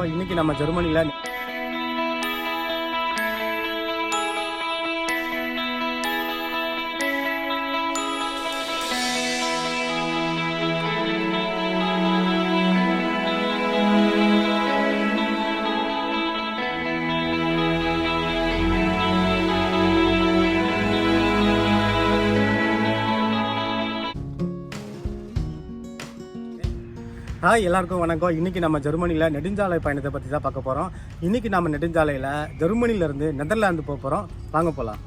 பார்க்குறோம். இன்றைக்கி நம்ம ஜெர்மனியில் எல்லாருக்கும் வணக்கம். இன்றைக்கி நம்ம ஜெர்மனியில் நெடுஞ்சாலை பயணத்தை பற்றி தான் பார்க்க போகிறோம். இன்றைக்கி நம்ம நெடுஞ்சாலையில் ஜெர்மனியிலேருந்து நெதர்லாந்து போகிறோம். வாங்க போகலாம்.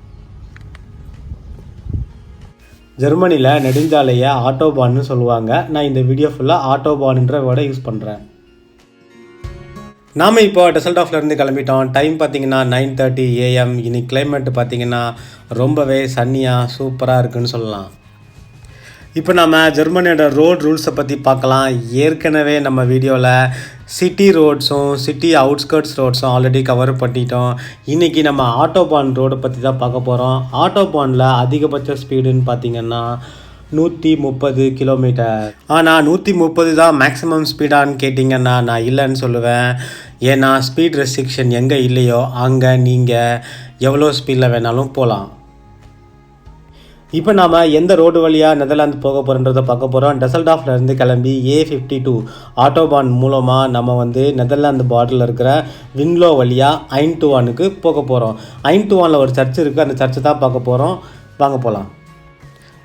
ஜெர்மனியில் நெடுஞ்சாலையை ஆட்டோபான்னு சொல்லுவாங்க. நான் இந்த வீடியோ ஃபுல்லாக ஆட்டோபான்ன்ற வேர்டை யூஸ் பண்ணுறேன். நாம் இப்போ டெசல்டாஃப்லேருந்து கிளம்பிட்டோம். டைம் பார்த்திங்கன்னா 9:30 AM. இன்னைக்கு கிளைமேட்டு பார்த்திங்கன்னா ரொம்பவே சன்னியாக சூப்பராக இருக்குதுன்னு சொல்லலாம். இப்போ நம்ம ஜெர்மனியோட ரோட் ரூல்ஸை பற்றி பார்க்கலாம். ஏற்கனவே நம்ம வீடியோவில் சிட்டி ரோட்ஸும் சிட்டி அவுட்ஸ்கர்ட்ஸ் ரோட்ஸும் ஆல்ரெடி கவர் பண்ணிட்டோம். இன்றைக்கி நம்ம ஆட்டோபான் ரோடை பற்றி தான் பார்க்க போகிறோம். ஆட்டோபானில் அதிகபட்ச ஸ்பீடுன்னு பார்த்திங்கன்னா 130 கிலோமீட்டர். ஆனால் 130 தான் மேக்ஸிமம் ஸ்பீடான்னு கேட்டிங்கன்னா நான் இல்லைன்னு சொல்லுவேன். ஏன்னா ஸ்பீட் ரெஸ்ட்ரிக்ஷன் எங்கே இல்லையோ அங்கே நீங்கள் எவ்வளோ ஸ்பீடில் வேணாலும் போகலாம். இப்போ நாம் எந்த ரோடு வழியாக நெதர்லாந்து போக போகிறோன்றதை பார்க்க போகிறோம். டெசல்டாஃப்லேருந்து கிளம்பி A52 ஆட்டோபான் மூலமாக நம்ம நெதர்லாந்து பார்டரில் இருக்கிற வின்லோ வழியாக ஐன்டுவானுக்கு போக போகிறோம். ஐன்டுவானில் ஒரு சர்ச் இருக்குது, அந்த சர்ச்சை தான் பார்க்க போகிறோம். வாங்க போகலாம்.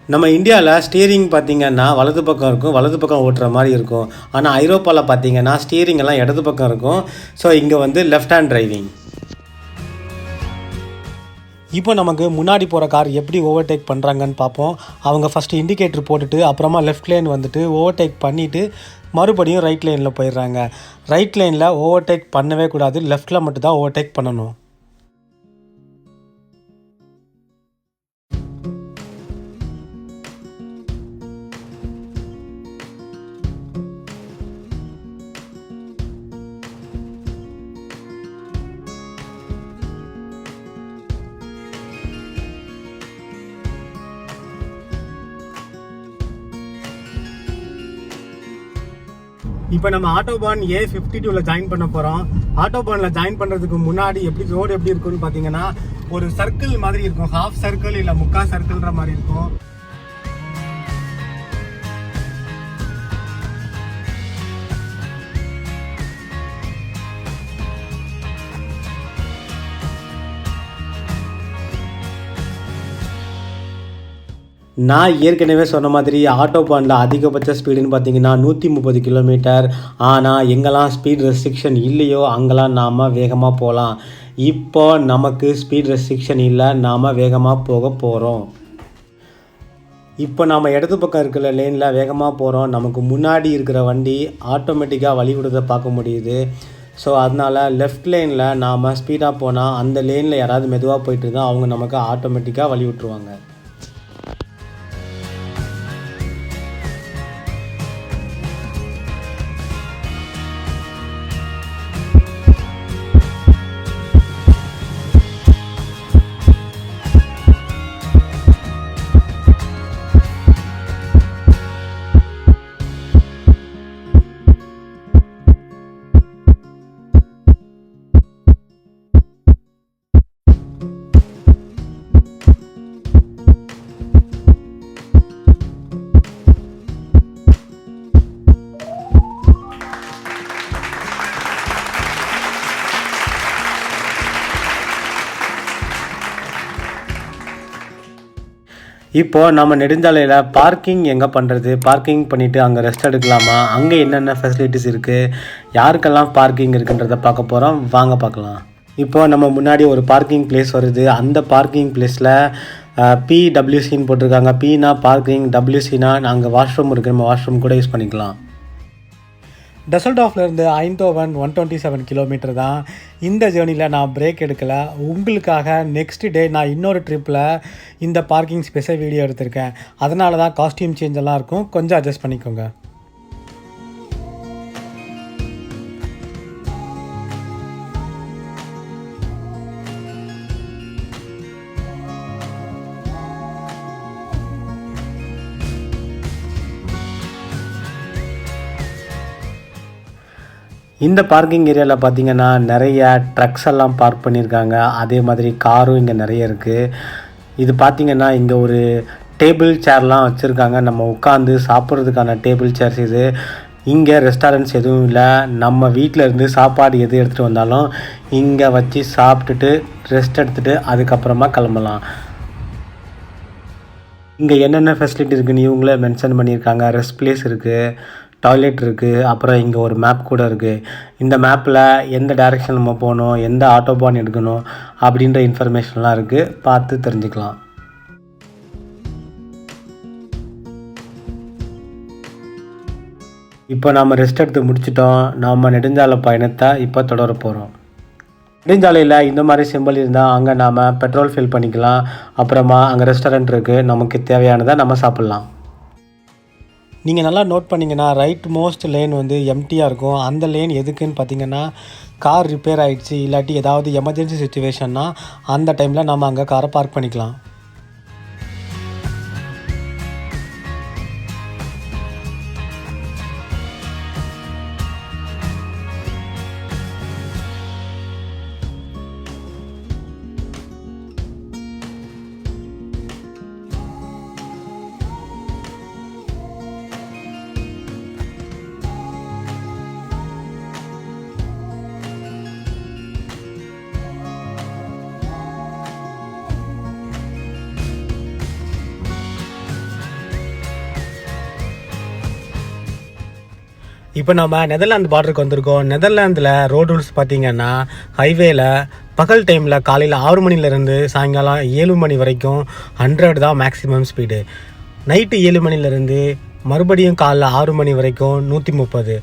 நம்ம இந்தியாவில் ஸ்டீரிங் பார்த்திங்கன்னா வலது பக்கம் இருக்கும், வலது பக்கம் ஓட்டுற மாதிரி இருக்கும். ஆனால் ஐரோப்பாவில் பார்த்திங்கன்னா ஸ்டீரிங் எல்லாம் இடது பக்கம் இருக்கும். ஸோ இங்கே லெஃப்ட் ஹேண்ட் டிரைவிங். இப்போ நமக்கு முன்னாடி போகிற கார் எப்படி ஓவர்டேக் பண்ணுறாங்கன்னு பார்ப்போம். அவங்க ஃபஸ்ட்டு இண்டிகேட்டர் போட்டுட்டு அப்புறமா லெஃப்ட் லைன் ஓவர்டேக் பண்ணிவிட்டு மறுபடியும் ரைட் லைனில் போயிடுறாங்க. ரைட் லைனில் ஓவர்டேக் பண்ணவே கூடாது, லெஃப்ட்டில் மட்டும்தான் ஓவர்டேக் பண்ணணும். இப்போ நம்ம ஆட்டோபான் A52ல ஜாயின் பண்ண போகிறோம். ஆட்டோபானில் ஜாயின் பண்ணுறதுக்கு முன்னாடி ரோடு எப்படி இருக்குன்னு பார்த்தீங்கன்னா ஒரு சர்க்கிள் மாதிரி இருக்கும். ஹாஃப் சர்க்கிள் இல்லை முக்கால் சர்க்கிள்ன்ற மாதிரி இருக்கும். நான் ஏற்கனவே சொன்ன மாதிரி ஆட்டோபானில் அதிகபட்ச ஸ்பீடுன்னு பார்த்தீங்கன்னா 130 கிலோமீட்டர். ஆனால் எங்கெல்லாம் ஸ்பீட் ரெஸ்ட்ரிக்ஷன் இல்லையோ அங்கெல்லாம் நாம் வேகமாக போகலாம். இப்போ நமக்கு ஸ்பீட் ரெஸ்ட்ரிக்ஷன் இல்லை, நாம் வேகமாக போக போகிறோம். இப்போ நாம் இடது பக்கம் இருக்கிற லேனில் வேகமாக போகிறோம். நமக்கு முன்னாடி இருக்கிற வண்டி ஆட்டோமேட்டிக்காக வழி விடுறதை பார்க்க முடியுது. ஸோ அதனால் லெஃப்ட் லைனில் நாம் ஸ்பீடாக போனால் அந்த லேனில் யாராவது மெதுவாக போயிட்டு இருந்தால் அவங்க நமக்கு ஆட்டோமேட்டிக்காக வழி விட்டுருவாங்க. இப்போது நம்ம நெடுஞ்சாலையில் பார்க்கிங் எங்கே பண்ணுறது, பார்க்கிங் பண்ணிவிட்டு அங்கே ரெஸ்ட் எடுக்கலாமா, அங்கே என்னென்ன ஃபெசிலிட்டிஸ் இருக்குது, யாருக்கெல்லாம் பார்க்கிங் இருக்குன்றதை பார்க்க போகிறோம். வாங்க பார்க்கலாம். இப்போது நம்ம முன்னாடி ஒரு பார்க்கிங் பிளேஸ் வருது. அந்த பார்க்கிங் பிளேஸில் PWCன்னு போட்டிருக்காங்க. Pனா பார்க்கிங், WCனா அங்கே வாஷ்ரூம் இருக்குது, நம்ம வாஷ்ரூம் கூட யூஸ் பண்ணிக்கலாம். டெசல்டாஃப்லேருந்து ஐன்டோவன் 127 கிலோமீட்டர் தான். இந்த ஜேர்னியில் நான் பிரேக் எடுக்கலை. உங்களுக்காக நெக்ஸ்ட் டே நான் இன்னொரு ட்ரிப்பில் இந்த பார்க்கிங் ஸ்பேஸை வீடியோ எடுத்திருக்கேன். அதனால தான் காஸ்டியூம் சேஞ்ச் எல்லாம் இருக்கும், கொஞ்சம் அட்ஜஸ்ட் பண்ணிக்கோங்க. இந்த பார்க்கிங் ஏரியாவில் பார்த்திங்கன்னா நிறைய ட்ரக்ஸ் எல்லாம் பார்க் பண்ணியிருக்காங்க. அதே மாதிரி காரும் இங்கே நிறைய இருக்குது. இது பார்த்திங்கன்னா இங்கே ஒரு டேபிள் சேர்லாம் வச்சுருக்காங்க. நம்ம உட்காந்து சாப்பிட்றதுக்கான டேபிள் சேர்ஸ் இது. இங்கே ரெஸ்டாரண்ட்ஸ் எதுவும் இல்லை. நம்ம வீட்டில் இருந்து சாப்பாடு எது எடுத்துகிட்டு வந்தாலும் இங்கே வச்சு சாப்பிட்டுட்டு ரெஸ்ட் எடுத்துகிட்டு அதுக்கப்புறமா கிளம்பலாம். இங்கே என்னென்ன ஃபெசிலிட்டி இருக்குதுன்னு இவங்களே மென்ஷன் பண்ணியிருக்காங்க. ரெஸ்ட் பிளேஸ் இருக்குது, டாய்லெட் இருக்குது, அப்புறம் இங்கே ஒரு மேப் கூட இருக்குது. இந்த மேப்பில் எந்த டைரெக்ஷன் நம்ம போகணும், எந்த ஆட்டோபான் எடுக்கணும் அப்படின்ற இன்ஃபர்மேஷன்லாம் இருக்குது. பார்த்து தெரிஞ்சுக்கலாம். இப்போ நம்ம ரெஸ்ட் எடுத்து முடிச்சிட்டோம். நம்ம நெடுஞ்சாலை பயணத்தை இப்போ தொடர போகிறோம். நெடுஞ்சாலையில் இந்த மாதிரி சிம்பிள் இருந்தால் அங்கே நாம் பெட்ரோல் ஃபில் பண்ணிக்கலாம். அப்புறமா அங்கே ரெஸ்டாரண்ட் இருக்குது, நமக்கு தேவையானதை நம்ம சாப்பிட்லாம். நீங்கள் நல்லா நோட் பண்ணிங்கன்னா ரைட் மோஸ்ட் லேன் வந்து எம்டியாக இருக்கும். அந்த லேன் எதுக்குன்னு பார்த்தீங்கன்னா, கார் ரிப்பேர் ஆகிடுச்சு இல்லாட்டி ஏதாவது எமர்ஜென்சி சுச்சுவேஷன்னா அந்த டைமில் நம்ம அங்கே காரை பார்க் பண்ணிக்கலாம். இப்போ நம்ம நெதர்லாந்து பார்டருக்கு வந்திருக்கோம். நெதர்லாந்தில் ரோட் ரூல்ஸ் பார்த்திங்கன்னா, ஹைவேல பகல் டைமில் காலையில் 6 மணிலேருந்து சாயங்காலம் 7 மணி வரைக்கும் 100 தான் மேக்ஸிமம் ஸ்பீடு. நைட்டு 7 மணிலேருந்து மறுபடியும் காலைல 6 மணி வரைக்கும் 130.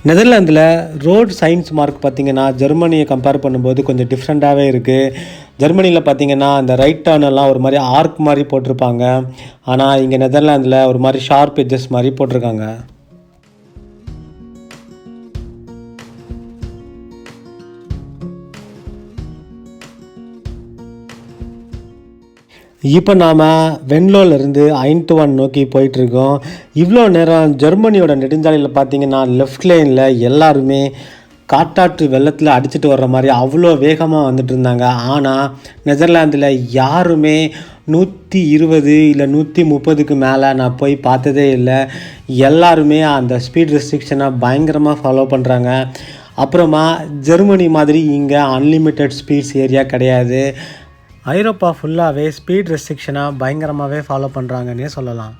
நெதர்லாந்தில் ரோட் சைன்ஸ் மார்க் பார்த்திங்கன்னா ஜெர்மனியை கம்பேர் பண்ணும்போது கொஞ்சம் டிஃப்ரெண்ட்டாகவே இருக்குது. ஜெர்மனியில் பார்த்திங்கன்னா அந்த ரைட் டர்னெல்லாம் ஒரு மாதிரி ஆர்க் மாதிரி போட்டிருப்பாங்க. ஆனால் இங்கே நெதர்லாந்தில் ஒரு மாதிரி ஷார்ப் எட்ஜஸ் மாதிரி போட்டிருக்காங்க. இப்போ நாம் வென்லோலேருந்து ஐன்ட்வான் நோக்கி போயிட்டுருக்கோம். இவ்வளோ நேரம் ஜெர்மனியோட நெடுஞ்சாலையில் பார்த்திங்கன்னா லெஃப்ட் லைனில் எல்லாருமே காட்டாற்று வெள்ளத்தில் அடிச்சுட்டு வர்ற மாதிரி அவ்வளோ வேகமாக வந்துட்டு இருந்தாங்க. ஆனால் நெதர்லாந்தில் யாருமே 120 இல்லை 130க்கு மேலே நான் போய் பார்த்ததே இல்லை. எல்லாருமே அந்த ஸ்பீட் ரெஸ்ட்ரிக்ஷனை பயங்கரமாக ஃபாலோ பண்ணுறாங்க. அப்புறமா ஜெர்மனி மாதிரி இங்கே அன்லிமிட்டெட் ஸ்பீட்ஸ் ஏரியா கிடையாது. ஐரோப்பா ஃபுல்லாகவே ஸ்பீட் ரெஸ்ட்ரிக்ஷனாக பயங்கரமாகவே ஃபாலோ பண்ணுறாங்கன்னே சொல்லலாம்.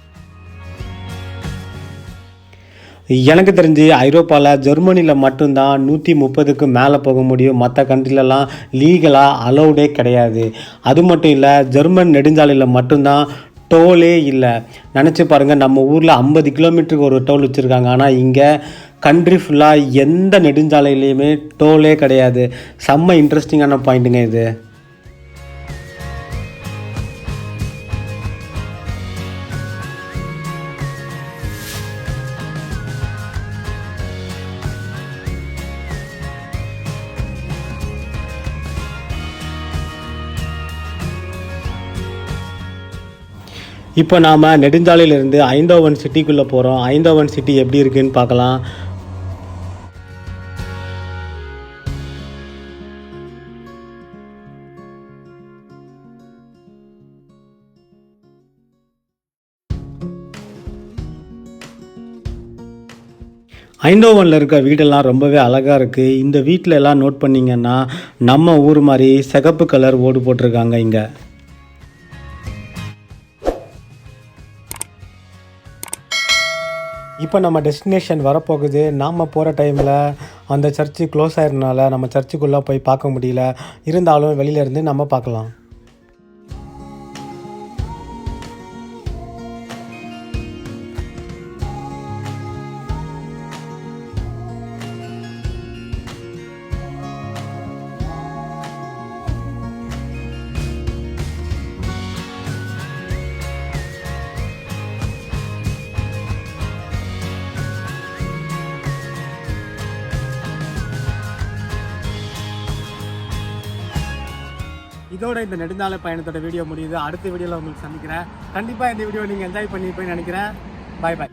எனக்கு தெரிஞ்சு ஐரோப்பாவில் ஜெர்மனியில் மட்டும்தான் 130க்கு மேலே போக முடியும். மற்ற கண்ட்ரிலலாம் லீகலாக அலௌடே கிடையாது. அது மட்டும் இல்லை, ஜெர்மன் நெடுஞ்சாலையில் மட்டும்தான் டோலே இல்லை. நினச்சி பாருங்கள், நம்ம ஊரில் 50 கிலோமீட்டருக்கு ஒரு டோல் வச்சுருக்காங்க. ஆனால் இங்கே கண்ட்ரி ஃபுல்லாக எந்த நெடுஞ்சாலையிலையுமே டோலே கிடையாது. செம்ம இன்ட்ரெஸ்டிங்கான பாயிண்ட்டுங்க இது. இப்போ நாம் நெடுஞ்சாலையிலேருந்து ஐந்தோவன் சிட்டிக்குள்ளே போகிறோம். ஐந்தோவன் சிட்டி எப்படி இருக்குதுன்னு பார்க்கலாம். ஐந்தோவனில் இருக்க வீடெல்லாம் ரொம்பவே அழகாக இருக்குது. இந்த வீட்டில் எல்லாம் நோட் பண்ணிங்கன்னா நம்ம ஊர் மாதிரி சிகப்பு கலர் ஓடு போட்டிருக்காங்க இங்கே. இப்போ நம்ம டெஸ்டினேஷன் வரப்போகுது. நாம் போகிற டைமில் அந்த சர்ச்சு க்ளோஸ் ஆகிறதுனால நம்ம சர்ச்சுக்குள்ளே போய் பார்க்க முடியல. இருந்தாலும் வெளியிலேருந்து நம்ம பார்க்கலாம். இதோட இந்த நெடுஞ்சாலை பயணத்தோட வீடியோ முடியுது. அடுத்த வீடியோவில் உங்களுக்கு சந்திக்கிறேன். கண்டிப்பாக இந்த வீடியோ நீங்கள் என்ஜாய் பண்ணியிருப்பேன்னு நினைக்கிறேன். பாய் பாய்.